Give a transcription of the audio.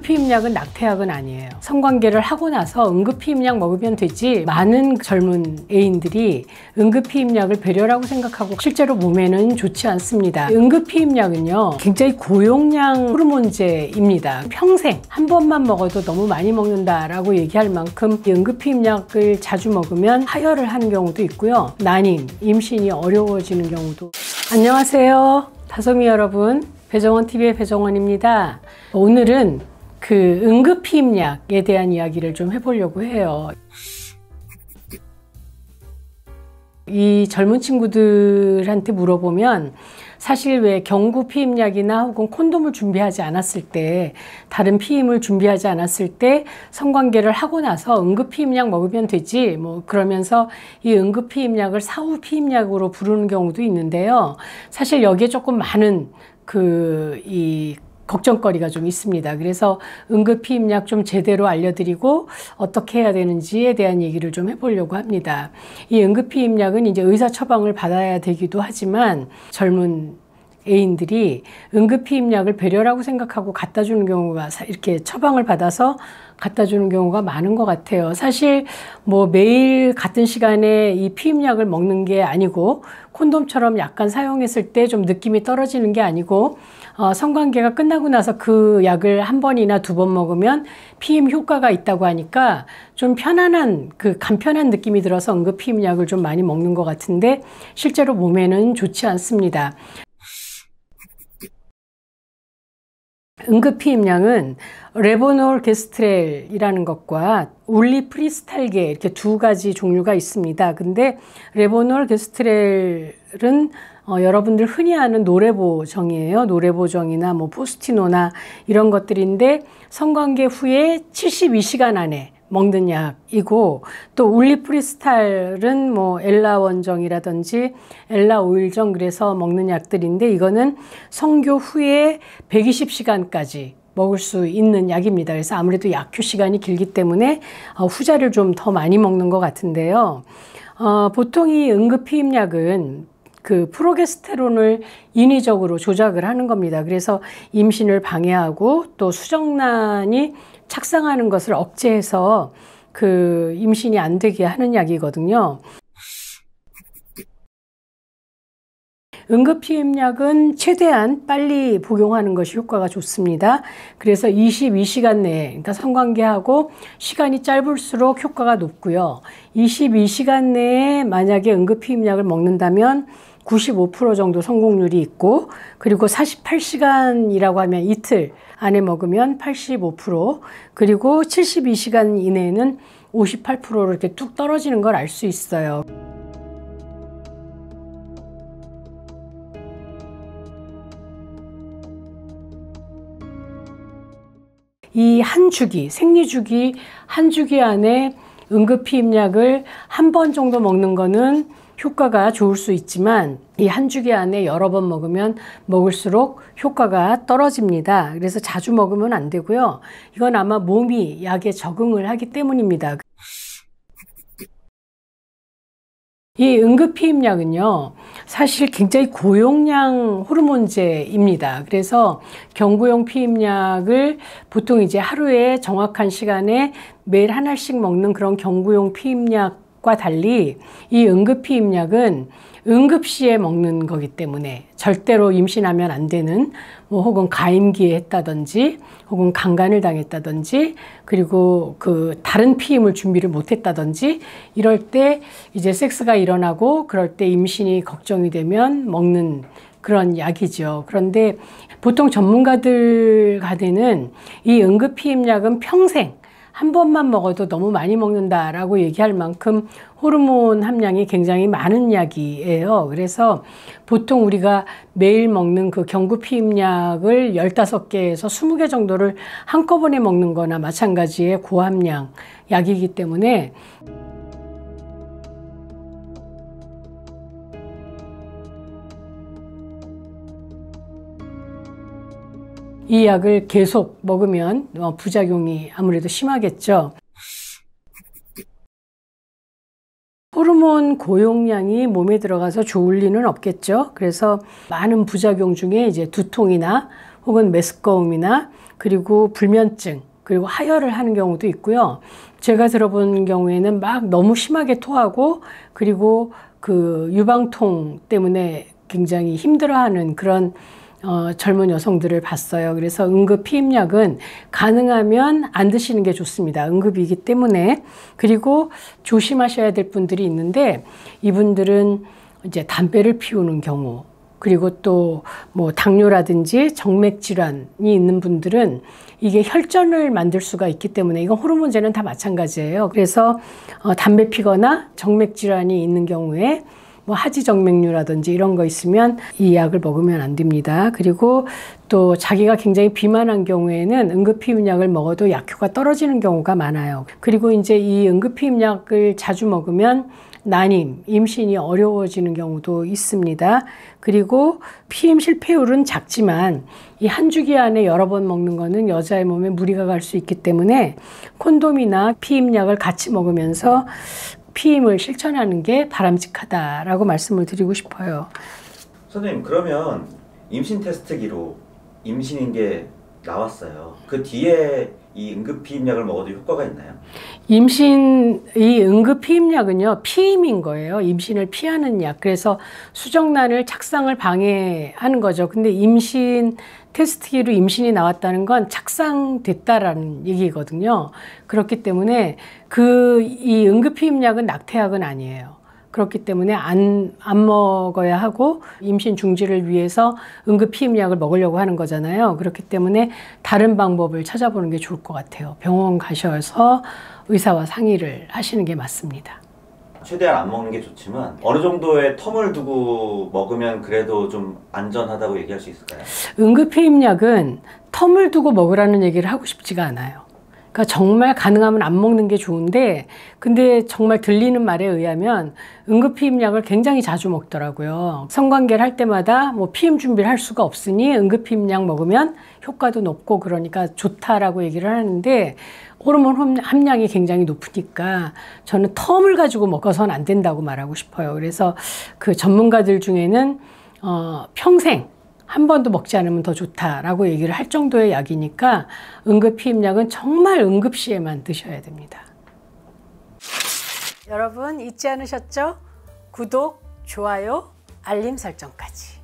응급피임약은 낙태약은 아니에요. 성관계를 하고 나서 응급피임약 먹으면 되지, 많은 젊은 애인들이 응급피임약을 배려라고 생각하고 실제로 몸에는 좋지 않습니다. 응급피임약은요, 굉장히 고용량 호르몬제입니다. 평생 한 번만 먹어도 너무 많이 먹는다라고 얘기할 만큼 이 응급피임약을 자주 먹으면 하혈을 하는 경우도 있고요. 난임, 임신이 어려워지는 경우도. 안녕하세요, 다솜이 여러분. 배정원TV의 배정원입니다. 오늘은 그 응급피임약에 대한 이야기를 좀 해보려고 해요. 이 젊은 친구들한테 물어보면 사실 왜 경구 피임약이나 혹은 콘돔을 준비하지 않았을 때, 다른 피임을 준비하지 않았을 때 성관계를 하고 나서 응급피임약 먹으면 되지 뭐 그러면서 이 응급피임약을 사후피임약으로 부르는 경우도 있는데요. 사실 여기에 조금 많은 이 걱정거리가 좀 있습니다. 그래서 응급피임약 좀 제대로 알려드리고 어떻게 해야 되는지에 대한 얘기를 좀 해보려고 합니다. 이 응급피임약은 이제 의사 처방을 받아야 되기도 하지만 젊은 애인들이 응급피임약을 배려라고 생각하고 갖다 주는 경우가, 이렇게 처방을 받아서 갖다 주는 경우가 많은 것 같아요. 사실 뭐 매일 같은 시간에 이 피임약을 먹는 게 아니고, 콘돔처럼 약간 사용했을 때 좀 느낌이 떨어지는 게 아니고, 성관계가 끝나고 나서 그 약을 한 번이나 두 번 먹으면 피임 효과가 있다고 하니까 좀 편안한, 간편한 느낌이 들어서 응급피임약을 좀 많이 먹는 것 같은데 실제로 몸에는 좋지 않습니다. 응급피임약은 레보놀게스트렐이라는 것과 울리프리스탈계, 이렇게 두 가지 종류가 있습니다. 근데 레보놀게스트렐은 여러분들 흔히 아는 노레보정이에요. 노레보정이나 뭐 포스티노나 이런 것들인데 성관계 후에 72시간 안에 먹는 약이고, 또 울리프리스탈은 뭐 엘라원정이라든지 엘라오일정, 그래서 먹는 약들인데 이거는 성교 후에 120시간까지 먹을 수 있는 약입니다. 그래서 아무래도 약효 시간이 길기 때문에 후자를 좀 더 많이 먹는 것 같은데요. 보통 이 응급피임약은 그 프로게스테론을 인위적으로 조작을 하는 겁니다. 그래서 임신을 방해하고 또 수정란이 착상하는 것을 억제해서 그 임신이 안 되게 하는 약이거든요. 응급피임약은 최대한 빨리 복용하는 것이 효과가 좋습니다. 그래서 22시간 내에, 그러니까 성관계하고 시간이 짧을수록 효과가 높고요. 22시간 내에 만약에 응급피임약을 먹는다면 95% 정도 성공률이 있고, 그리고 48시간이라고 하면 이틀 안에 먹으면 85%, 그리고 72시간 이내에는 58%로 이렇게 뚝 떨어지는 걸 알 수 있어요. 이 한 주기, 생리주기 한 주기 안에 응급피임약을 한 번 정도 먹는 거는 효과가 좋을 수 있지만, 이 한 주기 안에 여러 번 먹으면 먹을수록 효과가 떨어집니다. 그래서 자주 먹으면 안 되고요. 이건 아마 몸이 약에 적응을 하기 때문입니다. 이 응급피임약은요, 사실 굉장히 고용량 호르몬제입니다. 그래서 경구용 피임약을 보통 이제 하루에 정확한 시간에 매일 하나씩 먹는 그런 경구용 피임약과 달리 이 응급피임약은 응급시에 먹는 거기 때문에 절대로 임신하면 안 되는, 뭐 혹은 가임기에 했다든지 혹은 강간을 당했다든지, 그리고 그 다른 피임을 준비를 못 했다든지 이럴 때 이제 섹스가 일어나고 그럴 때 임신이 걱정이 되면 먹는 그런 약이죠. 그런데 보통 전문가들 간에는 이 응급피임약은 평생 한 번만 먹어도 너무 많이 먹는다라고 얘기할 만큼 호르몬 함량이 굉장히 많은 약이에요. 그래서 보통 우리가 매일 먹는 그 경구피임약을 15개에서 20개 정도를 한꺼번에 먹는 거나 마찬가지의 고함량 약이기 때문에 이 약을 계속 먹으면 부작용이 아무래도 심하겠죠. 호르몬 고용량이 몸에 들어가서 좋을 리는 없겠죠. 그래서 많은 부작용 중에 이제 두통이나 혹은 메스꺼움이나 그리고 불면증, 그리고 하혈을 하는 경우도 있고요. 제가 들어본 경우에는 막 너무 심하게 토하고 그리고 그 유방통 때문에 굉장히 힘들어하는 그런 젊은 여성들을 봤어요. 그래서 응급 피임약은 가능하면 안 드시는 게 좋습니다. 응급이기 때문에. 그리고 조심하셔야 될 분들이 있는데 이분들은 이제 담배를 피우는 경우, 그리고 또 뭐 당뇨라든지 정맥 질환이 있는 분들은 이게 혈전을 만들 수가 있기 때문에 이건 호르몬제는 다 마찬가지예요. 그래서 담배 피거나 정맥 질환이 있는 경우에 뭐 하지정맥류라든지 이런 거 있으면 이 약을 먹으면 안 됩니다. 그리고 또 자기가 굉장히 비만한 경우에는 응급피임약을 먹어도 약효가 떨어지는 경우가 많아요. 그리고 이제 이 응급피임약을 자주 먹으면 난임, 임신이 어려워지는 경우도 있습니다. 그리고 피임 실패율은 작지만 이 한 주기 안에 여러 번 먹는 거는 여자의 몸에 무리가 갈 수 있기 때문에 콘돔이나 피임약을 같이 먹으면서 피임을 실천하는 게 바람직하다라고 말씀을 드리고 싶어요. 선생님, 그러면 임신 테스트기로 임신인 게 나왔어요. 그 뒤에 이 응급피임약을 먹어도 효과가 있나요? 이 응급피임약은요, 피임인 거예요. 임신을 피하는 약. 그래서 수정란을 착상을 방해하는 거죠. 근데 임신 테스트기로 임신이 나왔다는 건 착상됐다라는 얘기거든요. 그렇기 때문에 이 응급피임약은 낙태약은 아니에요. 그렇기 때문에 안 먹어야 하고 임신 중지를 위해서 응급피임약을 먹으려고 하는 거잖아요. 그렇기 때문에 다른 방법을 찾아보는 게 좋을 것 같아요. 병원 가셔서 의사와 상의를 하시는 게 맞습니다. 최대한 안 먹는 게 좋지만 어느 정도의 텀을 두고 먹으면 그래도 좀 안전하다고 얘기할 수 있을까요? 응급피임약은 텀을 두고 먹으라는 얘기를 하고 싶지가 않아요. 그러니까 정말 가능하면 안 먹는 게 좋은데, 근데 정말 들리는 말에 의하면 응급피임약을 굉장히 자주 먹더라고요. 성관계를 할 때마다 뭐 피임 준비를 할 수가 없으니 응급피임약 먹으면 효과도 높고 그러니까 좋다라고 얘기를 하는데, 호르몬 함량이 굉장히 높으니까 저는 텀을 가지고 먹어서는 안 된다고 말하고 싶어요. 그래서 그 전문가들 중에는 평생 한 번도 먹지 않으면 더 좋다라고 얘기를 할 정도의 약이니까 응급피임약은 정말 응급시에만 드셔야 됩니다. 여러분 잊지 않으셨죠? 구독, 좋아요, 알림 설정까지.